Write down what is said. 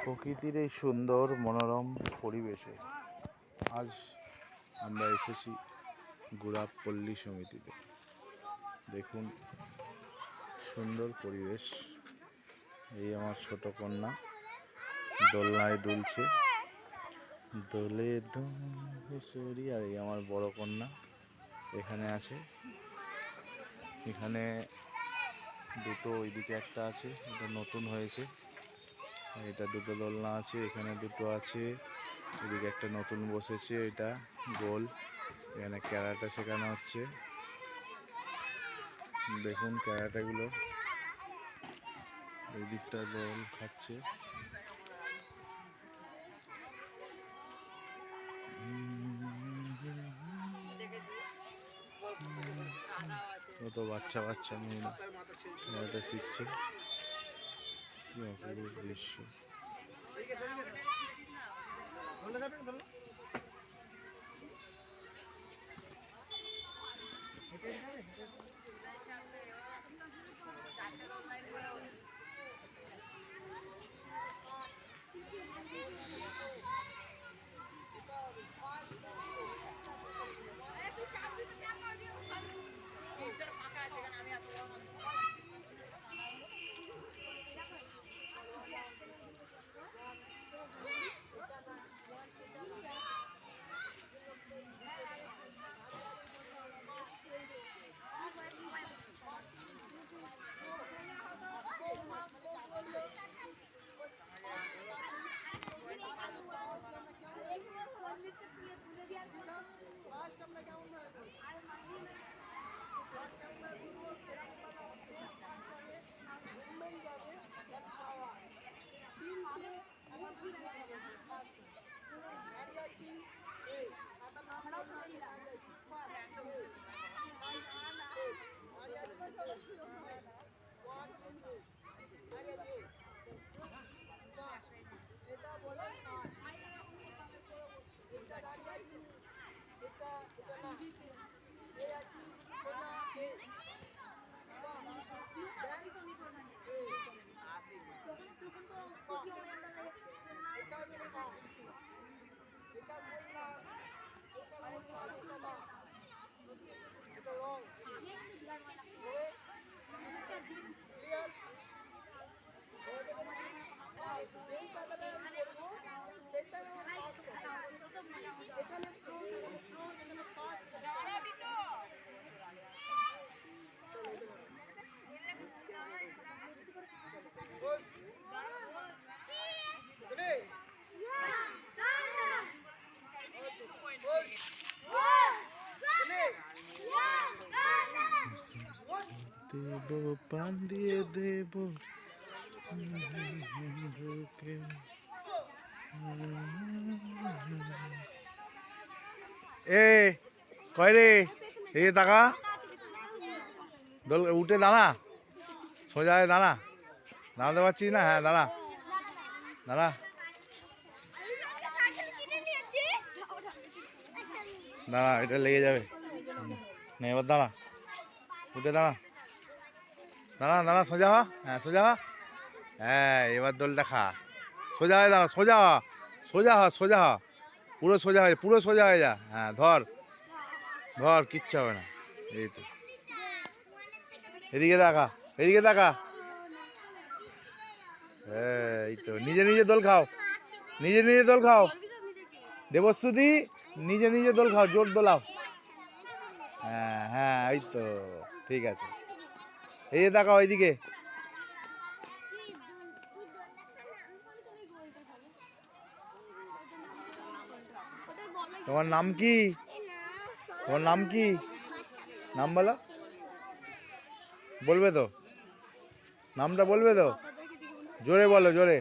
প্রকৃতির এই সুন্দর মনোরম পরিবেশে আজ আমরা এসেছি গুড়াপ পল্লী সমিতিতে। দেখুন সুন্দর পরিবেশ। এই আমার ছোট কন্যা দোলনায় দুলছে, দোলে দোলেশ্বরী। আর এই আমার বড় কন্যা এখানে আছে। এখানে দুটো, ওইদিকে একটা আছে, এটা নতুন হয়েছে। এটা দুটো দোলনা আছে, এখানে দুটো আছে, এদিকে একটা নতুন বসেছে, এটা গোল। এখানে ক্যারাটা শেখানো হচ্ছে। দেখুন ক্যারাটাগুলো এই দিকটা দোল খাচ্ছে। কত বাচ্চা বাচ্চা মেয়েরা ক্যারাটা শিখছে। কি অপূর্ব দৃশ্য। দেব প্রাণ দিয়ে দেব এ কয় রে, এই টাকা দোল উঠে দাঁড়া, সোজা হয়ে দাঁড়া। দাঁড়াতে পারছিস না? হ্যাঁ দাঁড়া দাঁড়া দাঁড়া, এটা লেগে যাবে না। এবার দাঁড়া, উঠে দাঁড়া, দাঁড়া দাঁড়া, সোজা হ। হ্যাঁ সোজা হ। হ্যাঁ এবার দোলটা খা। সোজা হয়ে দাঁড়া, সোজা হ, সোজা হ, সোজা হ, পুরো সোজা হয়ে, পুরো সোজা হয়ে যা। হ্যাঁ ধর ধর, কিচ্ছু হবে না। এই তো, এদিকে দেখা, এদিকে দেখা। হ্যাঁ এই তো, নিজে নিজে দোল খাও, নিজে নিজে দোল খাও। দেবশ্রুতি নিজে নিজে দোল খাও, জোর দোলাও। হ্যাঁ হ্যাঁ এই তো, ঠিক আছে। এই যে তাকাও এইদিকে। তোমার নাম কি? তোমার নাম কি? নাম বলো, বলবে তো? নামটা বলবে তো? জোরে বলো, জোরে।